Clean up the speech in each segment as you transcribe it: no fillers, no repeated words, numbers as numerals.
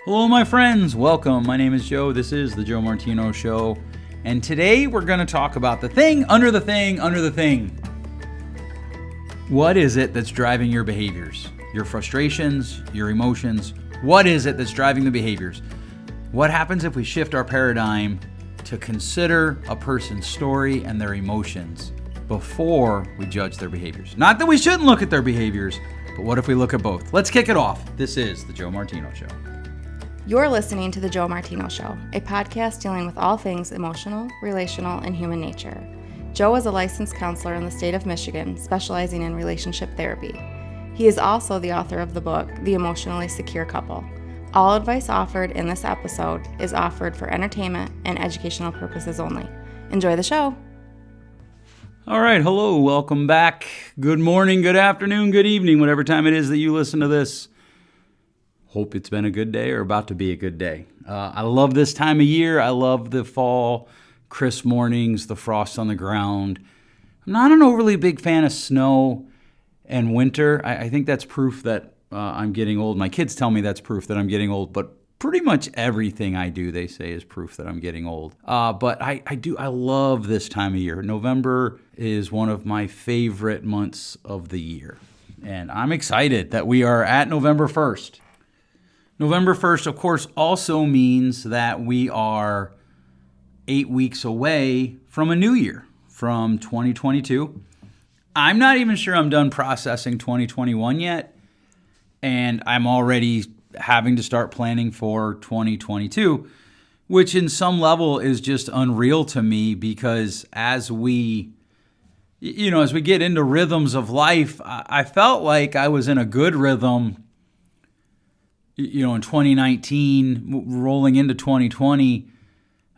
Hello, my friends. Welcome. My name is Joe. This is the Joe Martino Show. And today we're going to talk about the thing under the thing under the thing. What is it that's driving your behaviors? Your frustrations, your emotions? What is it that's driving the behaviors? What happens if we shift our paradigm to consider a person's story and their emotions before we judge their behaviors? Not that we shouldn't look at their behaviors, but what if we look at both? Let's kick it off. This is the Joe Martino Show. You're listening to The Joe Martino Show, a podcast dealing with all things emotional, relational, and human nature. Joe is a licensed counselor in the state of Michigan, specializing in relationship therapy. He is also the author of the book, The Emotionally Secure Couple. All advice offered in this episode is offered for entertainment and educational purposes only. Enjoy the show. All right. Hello. Welcome back. Good morning, good afternoon, good evening, whatever time it is that you listen to this. Hope it's been a good day or about to be a good day. I love this time of year. I love the fall, crisp mornings, the frost on the ground. I'm not an overly big fan of snow and winter. I think that's proof that I'm getting old. My kids tell me that's proof that I'm getting old, but pretty much everything I do, they say, is proof that I'm getting old. But I love this time of year. November is one of my favorite months of the year. And I'm excited that we are at November 1st. November 1st, of course, also means that we are 8 weeks away from a new year, from 2022. I'm not even sure I'm done processing 2021 yet, and I'm already having to start planning for 2022, which in some level is just unreal to me because as we get into rhythms of life, I felt like I was in a good rhythm in 2019, rolling into 2020,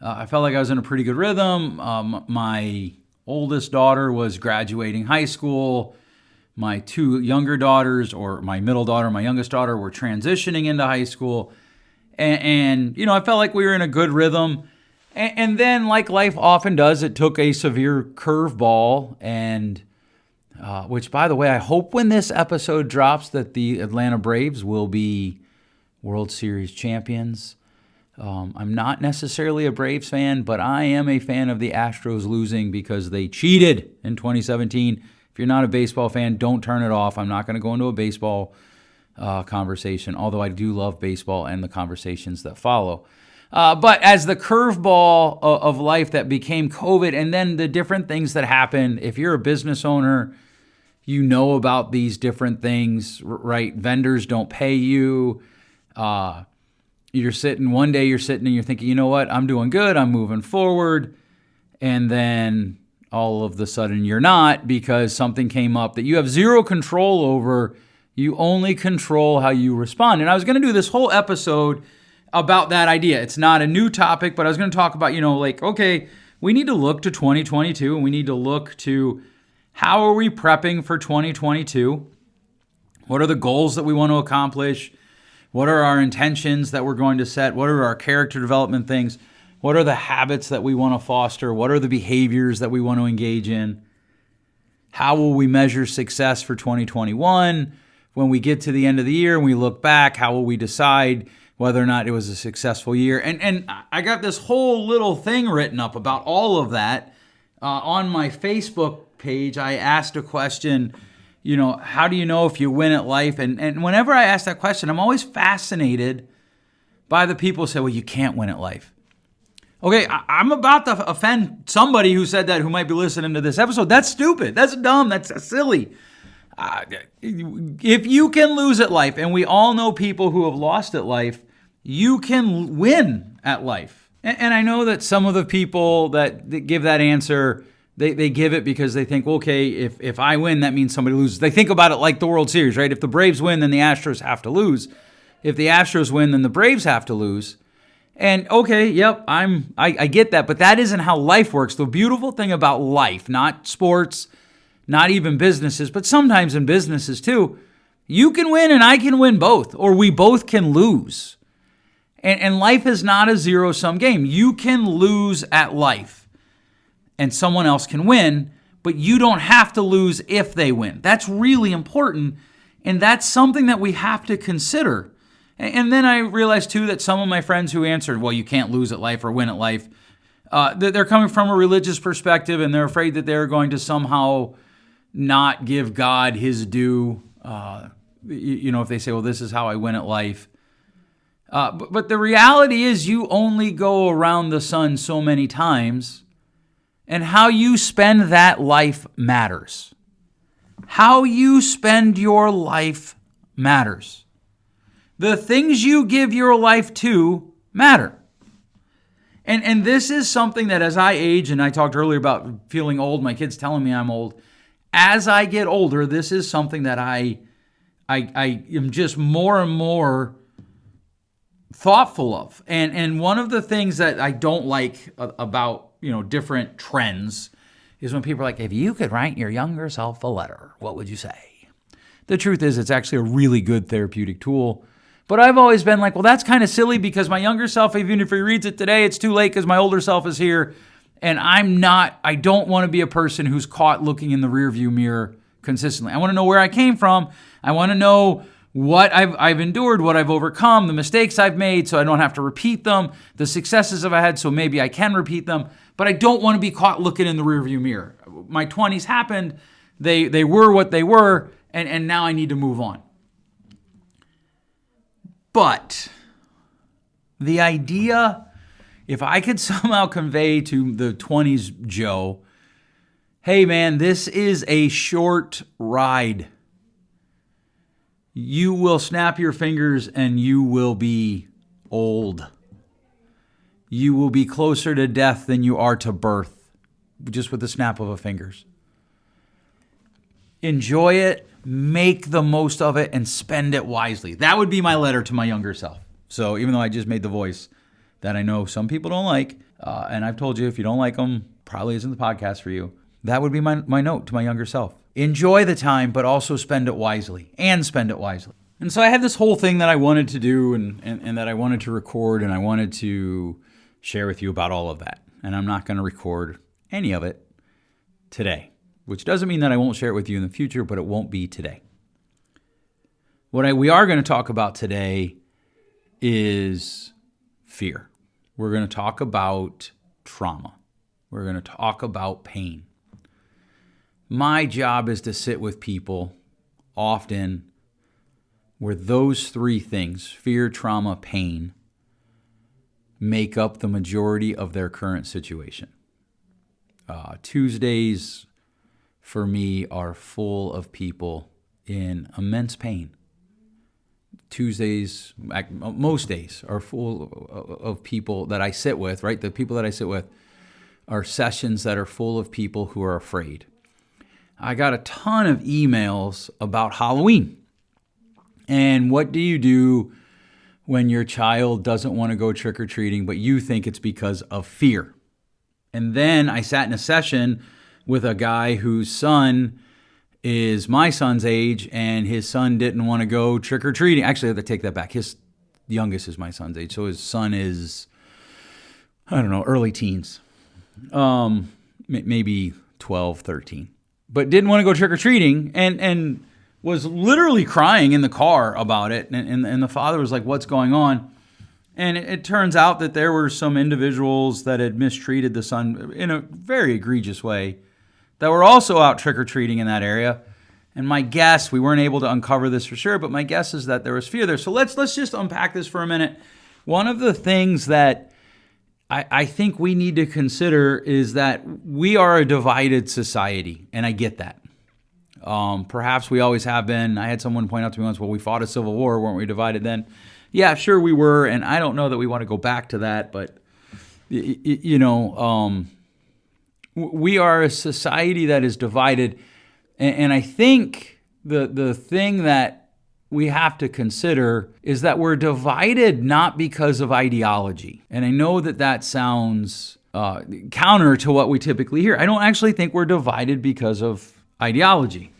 I felt like I was in a pretty good rhythm. My oldest daughter was graduating high school. My two younger daughters, or my middle daughter and my youngest daughter, were transitioning into high school. And I felt like we were in a good rhythm. And then, like life often does, it took a severe curveball. And which, by the way, I hope when this episode drops that the Atlanta Braves will be World Series champions. I'm not necessarily a Braves fan, but I am a fan of the Astros losing because they cheated in 2017. If you're not a baseball fan, don't turn it off. I'm not going to go into a baseball conversation, although I do love baseball and the conversations that follow. But as the curveball of life that became COVID and then the different things that happen, if you're a business owner, you know about these different things, right? Vendors don't pay you. You're sitting and you're thinking, you know what, I'm doing good, I'm moving forward. And then all of a sudden you're not because something came up that you have zero control over. You only control how you respond. And I was going to do this whole episode about that idea. It's not a new topic, but I was going to talk about, okay, we need to look to 2022 and we need to look to how are we prepping for 2022? What are the goals that we want to accomplish? What are our intentions that we're going to set? What are our character development things? What are the habits that we want to foster? What are the behaviors that we want to engage in? How will we measure success for 2021? When we get to the end of the year and we look back, how will we decide whether or not it was a successful year? And I got this whole little thing written up about all of that. On my Facebook page, I asked a question, how do you know if you win at life? And whenever I ask that question, I'm always fascinated by the people who say, well, you can't win at life. Okay, I'm about to offend somebody who said that who might be listening to this episode. That's stupid. That's dumb. That's silly. If you can lose at life, and we all know people who have lost at life, you can win at life. And I know that some of the people that give that answer, They give it because they think, well, okay, if I win, that means somebody loses. They think about it like the World Series, right? If the Braves win, then the Astros have to lose. If the Astros win, then the Braves have to lose. And okay, yep, I get that, but that isn't how life works. The beautiful thing about life, not sports, not even businesses, but sometimes in businesses too, you can win and I can win both, or we both can lose. And life is not a zero-sum game. You can lose at life. And someone else can win, but you don't have to lose if they win. That's really important, and that's something that we have to consider. And then I realized, too, that some of my friends who answered, well, you can't lose at life or win at life, they're coming from a religious perspective, and they're afraid that they're going to somehow not give God his due. If they say, well, this is how I win at life. But the reality is you only go around the sun so many times, and how you spend that life matters. How you spend your life matters. The things you give your life to matter. And this is something that as I age, and I talked earlier about feeling old, my kids telling me I'm old. As I get older, this is something that I am just more and more thoughtful of. And one of the things that I don't like about, different trends is when people are like, if you could write your younger self a letter, what would you say? The truth is it's actually a really good therapeutic tool. But I've always been like, well, that's kind of silly because my younger self, even if he reads it today, it's too late because my older self is here. And I don't want to be a person who's caught looking in the rearview mirror consistently. I want to know where I came from. I want to know what I've endured, what I've overcome, the mistakes I've made so I don't have to repeat them, the successes I've had so maybe I can repeat them. But I don't want to be caught looking in the rearview mirror. My 20s happened. They were what they were, and now I need to move on. But the idea, if I could somehow convey to the 20s Joe, hey man, this is a short ride. You will snap your fingers and you will be old. You will be closer to death than you are to birth, just with the snap of a fingers. Enjoy it. Make the most of it and spend it wisely. That would be my letter to my younger self. So even though I just made the voice that I know some people don't like, and I've told you if you don't like them, probably isn't the podcast for you. That would be my note to my younger self. Enjoy the time, but also spend it wisely. And so I had this whole thing that I wanted to do and that I wanted to record, and I wanted to share with you about all of that. And I'm not going to record any of it today. Which doesn't mean that I won't share it with you in the future, but it won't be today. What we are going to talk about today is fear. We're going to talk about trauma. We're going to talk about pain. My job is to sit with people often where those three things, fear, trauma, pain, make up the majority of their current situation. Tuesdays for me are full of people in immense pain. Tuesdays, most days are full of people that I sit with, right? The people that I sit with are sessions that are full of people who are afraid. I got a ton of emails about Halloween. And what do you do when your child doesn't want to go trick-or-treating, but you think it's because of fear? And then I sat in a session with a guy whose son is my son's age, and his son didn't want to go trick-or-treating. Actually, I have to take that back. His youngest is my son's age, so his son is, early teens. Maybe 12, 13. But didn't want to go trick-or-treating, and was literally crying in the car about it. And the father was like, what's going on? And it turns out that there were some individuals that had mistreated the son in a very egregious way that were also out trick-or-treating in that area. And my guess, we weren't able to uncover this for sure, but my guess is that there was fear there. So let's just unpack this for a minute. One of the things that I think we need to consider is that we are a divided society, and I get that. Perhaps we always have been. I had someone point out to me once, well, we fought a civil war, weren't we divided then? Yeah, sure we were, and I don't know that we want to go back to that, but, we are a society that is divided, and I think the thing that we have to consider is that we're divided not because of ideology. And I know that sounds counter to what we typically hear. I don't actually think we're divided because of ideology.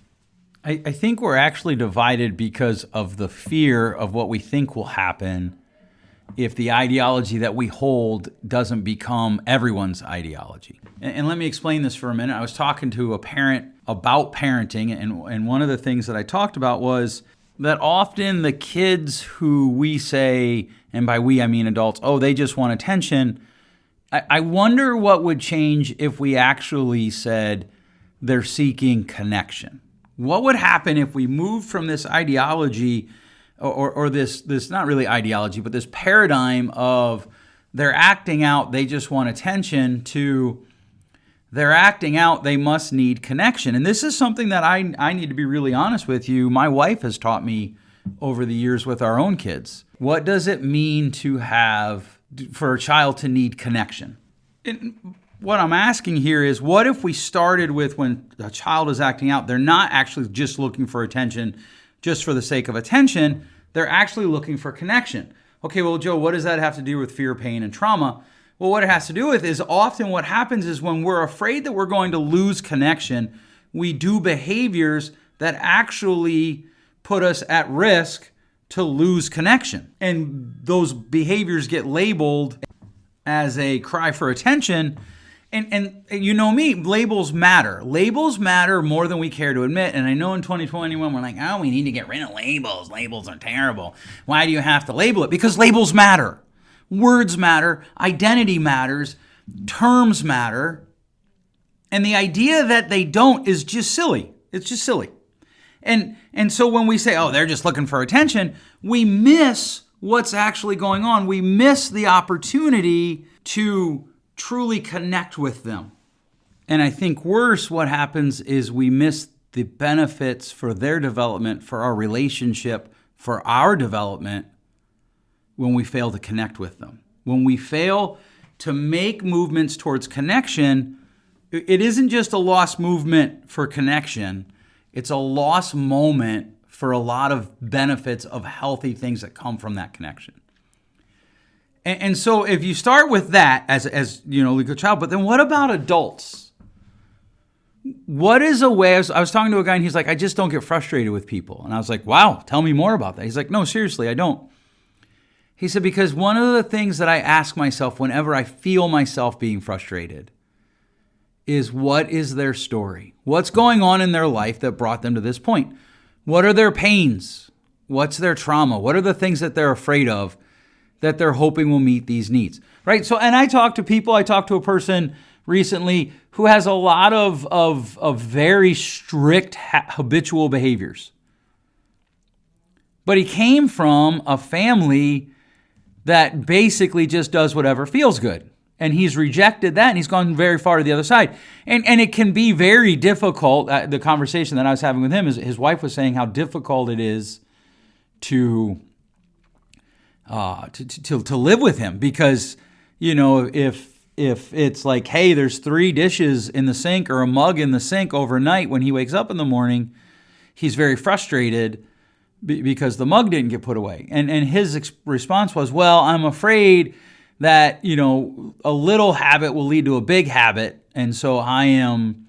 I think we're actually divided because of the fear of what we think will happen if the ideology that we hold doesn't become everyone's ideology. And let me explain this for a minute. I was talking to a parent about parenting, and one of the things that I talked about was that often the kids who we say, and by we I mean adults, oh, they just want attention. I wonder what would change if we actually said they're seeking connection. What would happen if we moved from this ideology or this not really ideology, but this paradigm of they're acting out, they just want attention, to they're acting out, they must need connection. And this is something that I need to be really honest with you. My wife has taught me over the years with our own kids. What does it mean for a child to need connection? And what I'm asking here is, what if we started with when a child is acting out, they're not actually just looking for attention just for the sake of attention, they're actually looking for connection. Okay, well, Joe, what does that have to do with fear, pain, and trauma? Well, what it has to do with is often what happens is when we're afraid that we're going to lose connection, we do behaviors that actually put us at risk to lose connection. And those behaviors get labeled as a cry for attention. And you know me, labels matter. Labels matter more than we care to admit. And I know in 2021, we're like, oh, we need to get rid of labels. Labels are terrible. Why do you have to label it? Because labels matter. Words matter. Identity matters. Terms matter. And the idea that they don't is just silly. It's just silly. And so when we say, oh, they're just looking for attention, we miss what's actually going on. We miss the opportunity to truly connect with them. And I think worse, what happens is we miss the benefits for their development, for our relationship, for our development when we fail to connect with them. When we fail to make movements towards connection, it isn't just a lost movement for connection. It's a lost moment for a lot of benefits of healthy things that come from that connection. And so if you start with that as you know, like a child, but then what about adults? What is a way, I was talking to a guy and he's like, I just don't get frustrated with people. And I was like, wow, tell me more about that. He's like, no, seriously, I don't. He said, because one of the things that I ask myself whenever I feel myself being frustrated is, what is their story? What's going on in their life that brought them to this point? What are their pains? What's their trauma? What are the things that they're afraid of that they're hoping will meet these needs, right? So, and I talked to a person recently who has a lot of very strict habitual behaviors. But he came from a family that basically just does whatever feels good. And he's rejected that, and he's gone very far to the other side. And it can be very difficult. The conversation that I was having with him is his wife was saying how difficult it is to live with him, because, you know, if it's like, hey, there's 3 dishes in the sink or a mug in the sink overnight, when he wakes up in the morning, he's very frustrated because the mug didn't get put away. And his response was, well, I'm afraid that, you know, a little habit will lead to a big habit. And so I am,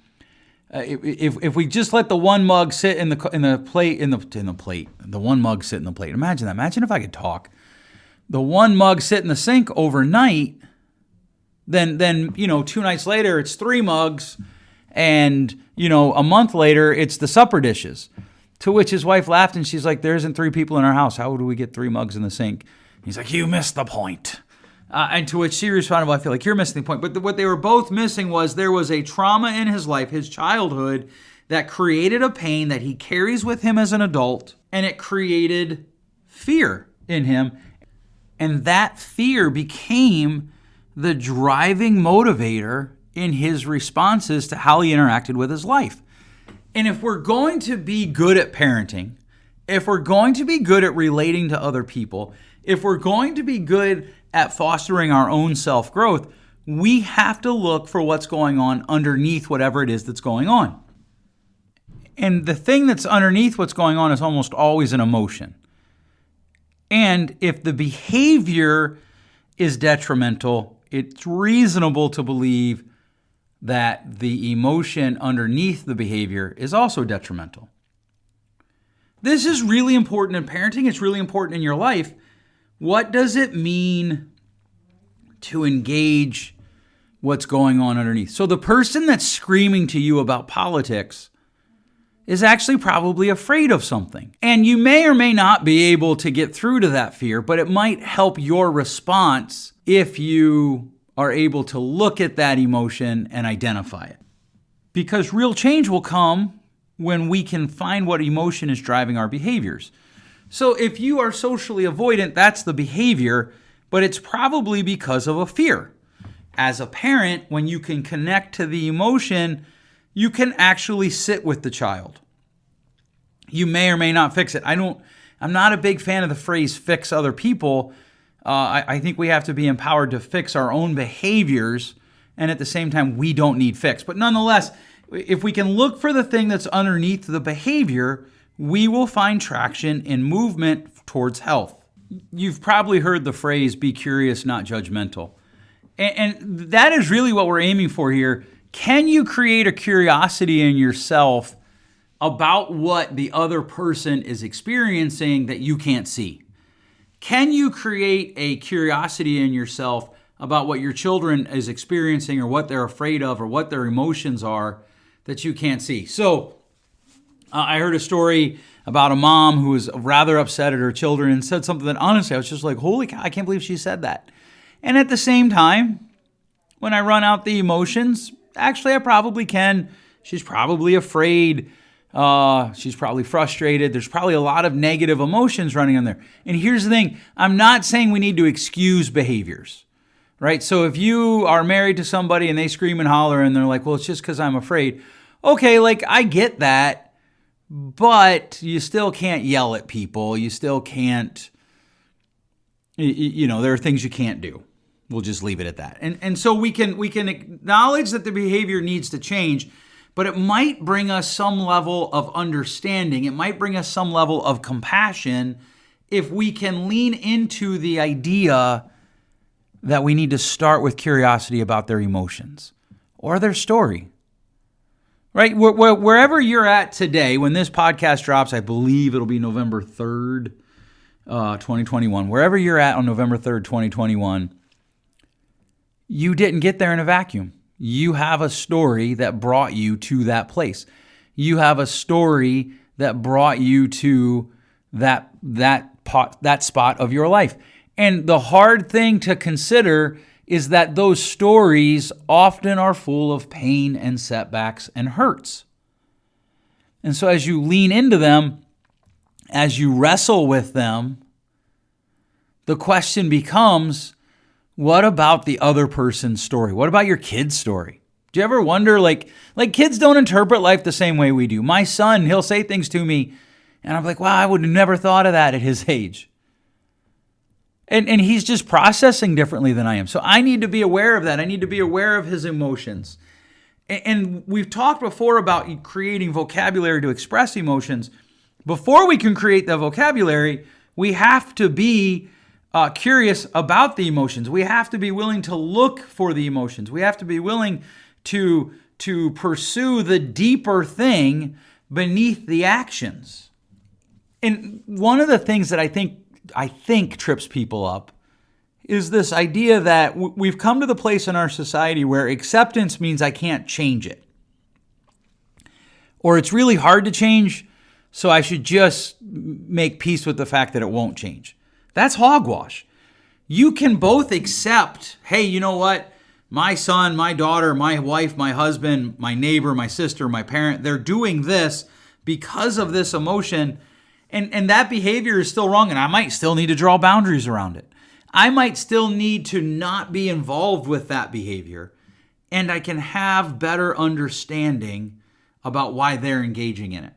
if we just let the one mug sit in the plate, the one mug sit in the plate. Imagine that. Imagine if I could talk. The one mug sit in the sink overnight, then, you know, 2 nights later, it's 3 mugs. And, you know, a month later, it's the supper dishes. To which his wife laughed and she's like, there isn't 3 people in our house. How do we get 3 mugs in the sink? He's like, you missed the point. And to which she responded, well, I feel like you're missing the point. But what they were both missing was there was a trauma in his life, his childhood, that created a pain that he carries with him as an adult. And it created fear in him. And that fear became the driving motivator in his responses to how he interacted with his life. And if we're going to be good at parenting, if we're going to be good at relating to other people, if we're going to be good at fostering our own self-growth, we have to look for what's going on underneath whatever it is that's going on. And the thing that's underneath what's going on is almost always an emotion. And if the behavior is detrimental, it's reasonable to believe that the emotion underneath the behavior is also detrimental. This is really important in parenting. It's really important in your life. What does it mean to engage what's going on underneath? So the person that's screaming to you about politics is actually probably afraid of something. And you may or may not be able to get through to that fear, but it might help your response if you are able to look at that emotion and identify it. Because real change will come when we can find what emotion is driving our behaviors. So if you are socially avoidant, that's the behavior, but it's probably because of a fear. As a parent, when you can connect to the emotion, you can actually sit with the child. You may or may not fix it. I'm not a big fan of the phrase fix other people. I think we have to be empowered to fix our own behaviors, and at the same time, we don't need fix. But nonetheless, if we can look for the thing that's underneath the behavior, we will find traction in movement towards health. You've probably heard the phrase, be curious, not judgmental. And that is really what we're aiming for here. Can you create a curiosity in yourself about what the other person is experiencing that you can't see? Can you create a curiosity in yourself about what your children is experiencing or what they're afraid of or what their emotions are that you can't see? So I heard a story about a mom who was rather upset at her children and said something that honestly I was just like, holy cow, I can't believe she said that. And at the same time, when I run out the emotions, actually I probably can. She's probably afraid. She's probably frustrated. There's probably a lot of negative emotions running on there. And here's the thing. I'm not saying we need to excuse behaviors, right? So if you are married to somebody and they scream and holler and they're like, well, it's just because I'm afraid. Okay, like I get that, but you still can't yell at people. You still can't, there are things you can't do. We'll just leave it at that. And so we can acknowledge that the behavior needs to change, but it might bring us some level of understanding. It might bring us some level of compassion if we can lean into the idea that we need to start with curiosity about their emotions or their story. Right? Wherever you're at today, when this podcast drops, I believe it'll be November 3rd, 2021. Wherever you're at on November 3rd, 2021, you didn't get there in a vacuum. You have a story that brought you to that place. You have a story that brought you to that spot of your life. And the hard thing to consider is that those stories often are full of pain and setbacks and hurts. And so as you lean into them, as you wrestle with them, the question becomes, what about the other person's story? What about your kid's story? Do you ever wonder, like kids don't interpret life the same way we do. My son, he'll say things to me, and I'm like, wow, I would have never thought of that at his age. And he's just processing differently than I am. So I need to be aware of that. I need to be aware of his emotions. And we've talked before about creating vocabulary to express emotions. Before we can create the vocabulary, we have to be curious about the emotions. We have to be willing to look for the emotions. We have to be willing to pursue the deeper thing beneath the actions. And one of the things that I think trips people up is this idea that we've come to the place in our society where acceptance means I can't change it. Or it's really hard to change, so I should just make peace with the fact that it won't change. That's hogwash. You can both accept, hey, you know what? My son, my daughter, my wife, my husband, my neighbor, my sister, my parent, they're doing this because of this emotion. And that behavior is still wrong, and I might still need to draw boundaries around it. I might still need to not be involved with that behavior, and I can have better understanding about why they're engaging in it.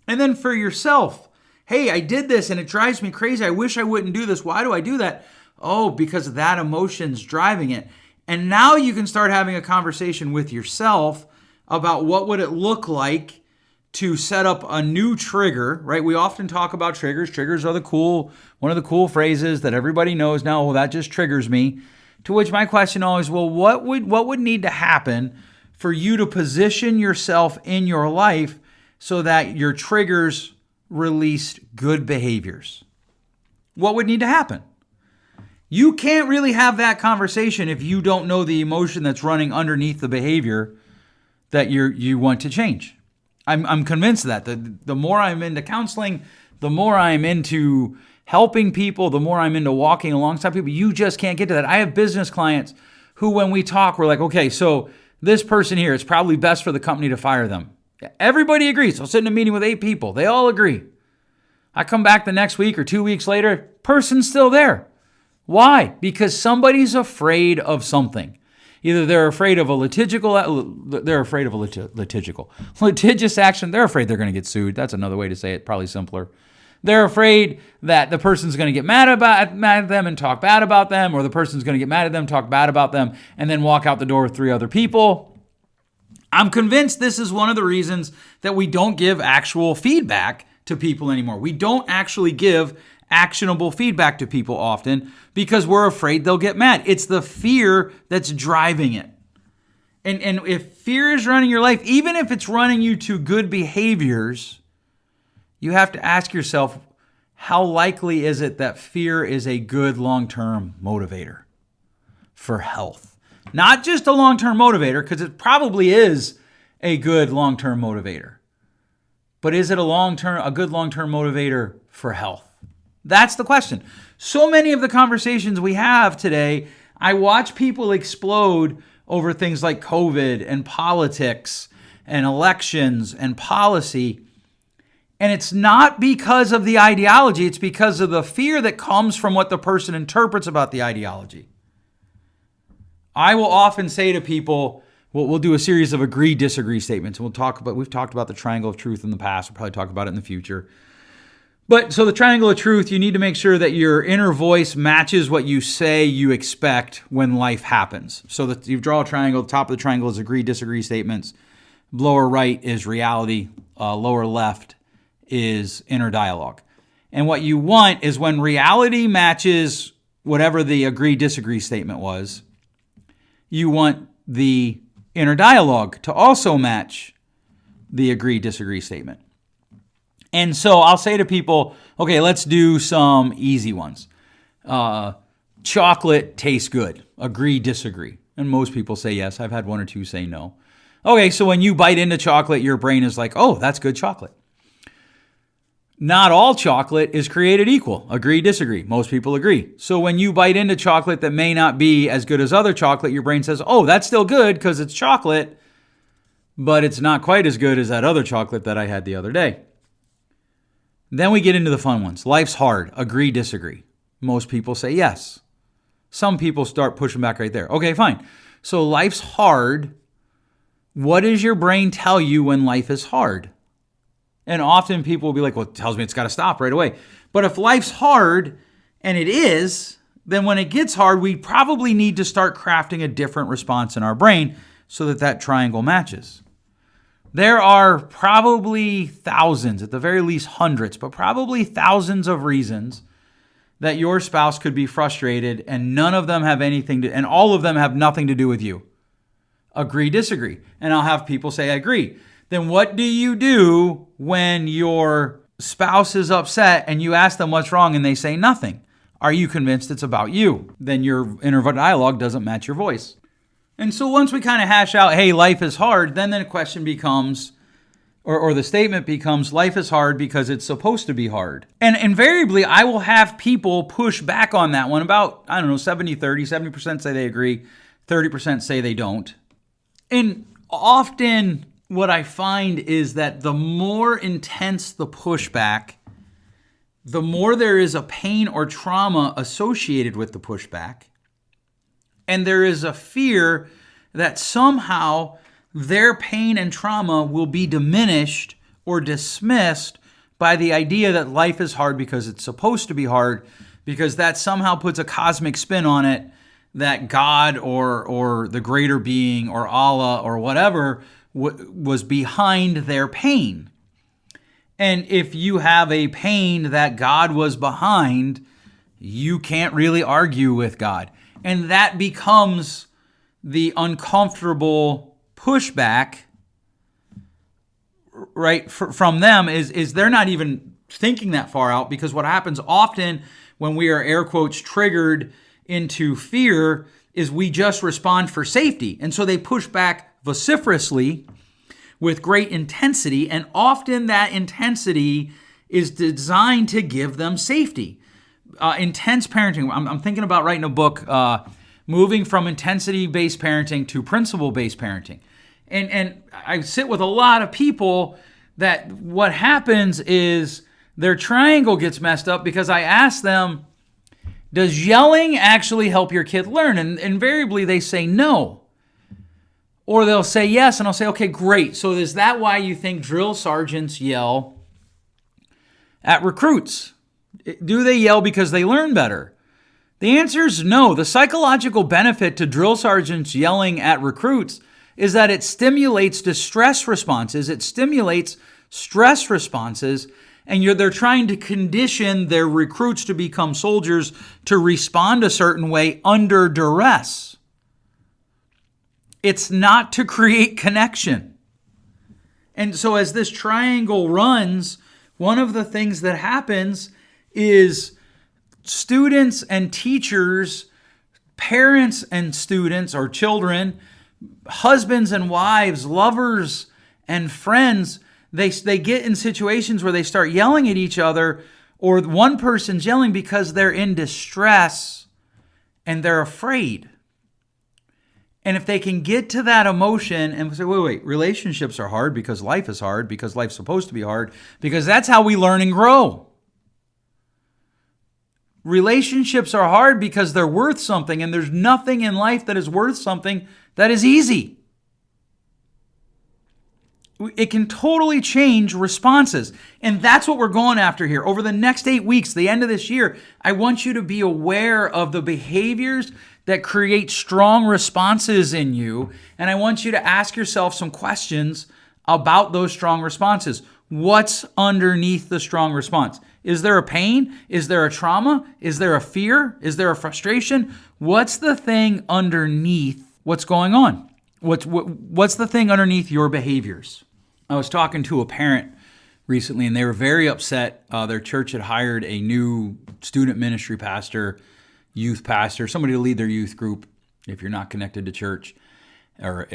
And then for yourself, hey, I did this and it drives me crazy. I wish I wouldn't do this. Why do I do that? Oh, because that emotion's driving it. And now you can start having a conversation with yourself about what would it look like to set up a new trigger, right? We often talk about triggers. Triggers are one of the cool phrases that everybody knows now. Well, that just triggers me. To which my question always, well, what would need to happen for you to position yourself in your life so that your triggers released good behaviors? What would need to happen? You can't really have that conversation if you don't know the emotion that's running underneath the behavior that you want to change. I'm convinced of that. The more I'm into counseling, the more I'm into helping people, the more I'm into walking alongside people. You just can't get to that. I have business clients who, when we talk, we're like, okay, so this person here, it's probably best for the company to fire them. Everybody agrees. I'll sit in a meeting with 8 people. They all agree. I come back the next week or 2 weeks later, person's still there. Why? Because somebody's afraid of something. Either they're afraid of a litigious action. They're afraid they're going to get sued. That's another way to say it, probably simpler. They're afraid that the person's going to get mad at them and talk bad about them, or the person's going to get mad at them, talk bad about them, and then walk out the door with 3 other people. I'm convinced this is one of the reasons that we don't give actual feedback to people anymore. We don't actually give actionable feedback to people often because we're afraid they'll get mad. It's the fear that's driving it. And if fear is running your life, even if it's running you to good behaviors, you have to ask yourself, how likely is it that fear is a good long-term motivator for health? Not just a long-term motivator, because it probably is a good long-term motivator. But is it a good long-term motivator for health? That's the question. So many of the conversations we have today, I watch people explode over things like COVID and politics and elections and policy. And it's not because of the ideology, it's because of the fear that comes from what the person interprets about the ideology. I will often say to people, we'll do a series of agree, disagree statements. And we've talked about the triangle of truth in the past. We'll probably talk about it in the future. But so the triangle of truth, you need to make sure that your inner voice matches what you say you expect when life happens. So that you draw a triangle, the top of the triangle is agree, disagree statements. Lower right is reality. Lower left is inner dialogue. And what you want is when reality matches whatever the agree, disagree statement was, you want the inner dialogue to also match the agree, disagree statement. And so I'll say to people, okay, let's do some easy ones. Chocolate tastes good. Agree, disagree. And most people say yes. I've had 1 or 2 say no. Okay, so when you bite into chocolate, your brain is like, oh, that's good chocolate. Not all chocolate is created equal. Agree, disagree. Most people agree. So when you bite into chocolate that may not be as good as other chocolate, your brain says, oh, that's still good because it's chocolate, but it's not quite as good as that other chocolate that I had the other day. Then we get into the fun ones. Life's hard. Agree, disagree. Most people say yes. Some people start pushing back right there. Okay, fine. So life's hard. What does your brain tell you when life is hard? And often people will be like, well, it tells me it's got to stop right away. But if life's hard, and it is, then when it gets hard, we probably need to start crafting a different response in our brain so that that triangle matches. There are probably thousands, at the very least hundreds, but probably thousands of reasons that your spouse could be frustrated, and none of them have anything to, and all of them have nothing to do with you. Agree, disagree. And I'll have people say, I agree. Then what do you do when your spouse is upset and you ask them what's wrong and they say nothing? Are you convinced it's about you? Then your inner dialogue doesn't match your voice. And so once we kind of hash out, hey, life is hard, then the question becomes, or the statement becomes, life is hard because it's supposed to be hard. And invariably, I will have people push back on that one about, 70-30, 70% say they agree, 30% say they don't. And often what I find is that the more intense the pushback, the more there is a pain or trauma associated with the pushback. And there is a fear that somehow their pain and trauma will be diminished or dismissed by the idea that life is hard because it's supposed to be hard, because that somehow puts a cosmic spin on it that God or the greater being or Allah or whatever was behind their pain. And if you have a pain that God was behind, you can't really argue with God. And that becomes the uncomfortable pushback, right, from them is they're not even thinking that far out, because what happens often when we are, air quotes, triggered into fear is we just respond for safety. And so they push back vociferously, with great intensity, and often that intensity is designed to give them safety. Intense parenting. I'm thinking about writing a book, moving from intensity-based parenting to principle-based parenting. And I sit with a lot of people that what happens is their triangle gets messed up because I ask them, does yelling actually help your kid learn? And invariably they say no. Or they'll say yes, and I'll say, okay, great. So is that why you think drill sergeants yell at recruits? Do they yell because they learn better? The answer is no. The psychological benefit to drill sergeants yelling at recruits is that it stimulates distress responses. It stimulates stress responses, and they're trying to condition their recruits to become soldiers to respond a certain way under duress. It's not to create connection. And so as this triangle runs, one of the things that happens is students and teachers, parents and students or children, husbands and wives, lovers and friends, they get in situations where they start yelling at each other, or one person's yelling because they're in distress and they're afraid. And if they can get to that emotion and say, wait, relationships are hard because life is hard, because life's supposed to be hard, because that's how we learn and grow. Relationships are hard because they're worth something, and there's nothing in life that is worth something that is easy. It can totally change responses. And that's what we're going after here. Over the next 8 weeks, the end of this year, I want you to be aware of the behaviors that create strong responses in you. And I want you to ask yourself some questions about those strong responses. What's underneath the strong response? Is there a pain? Is there a trauma? Is there a fear? Is there a frustration? What's the thing underneath what's going on? What's the thing underneath your behaviors? I was talking to a parent recently, and they were very upset. Their church had hired a new student ministry pastor, youth pastor, somebody to lead their youth group. If you're not connected to church, or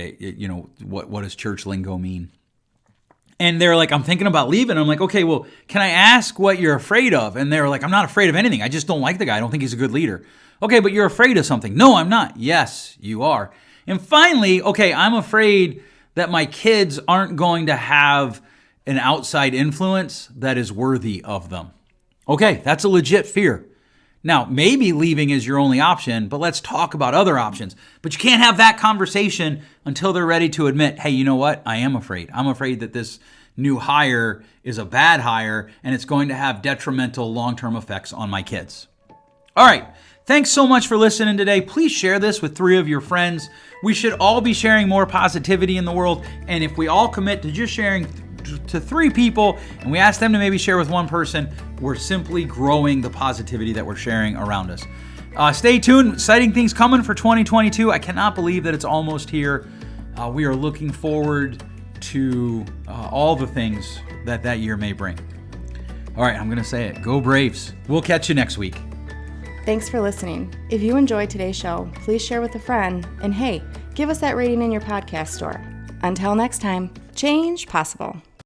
what does church lingo mean? And they're like, I'm thinking about leaving. I'm like, okay, well, can I ask what you're afraid of? And they're like, I'm not afraid of anything. I just don't like the guy. I don't think he's a good leader. Okay, but you're afraid of something. No, I'm not. Yes, you are. And finally, okay, I'm afraid that my kids aren't going to have an outside influence that is worthy of them. Okay, that's a legit fear. Now, maybe leaving is your only option, but let's talk about other options. But you can't have that conversation until they're ready to admit, hey, you know what? I am afraid. I'm afraid that this new hire is a bad hire, and it's going to have detrimental long-term effects on my kids. All right. Thanks so much for listening today. Please share this with 3 of your friends. We should all be sharing more positivity in the world. And if we all commit to just sharing to 3 people, and we ask them to maybe share with 1 person, we're simply growing the positivity that we're sharing around us. Stay tuned. Exciting things coming for 2022. I cannot believe that it's almost here. We are looking forward to all the things that year may bring. All right, I'm going to say it. Go Braves. We'll catch you next week. Thanks for listening. If you enjoyed today's show, please share with a friend. And hey, give us that rating in your podcast store. Until next time, change possible.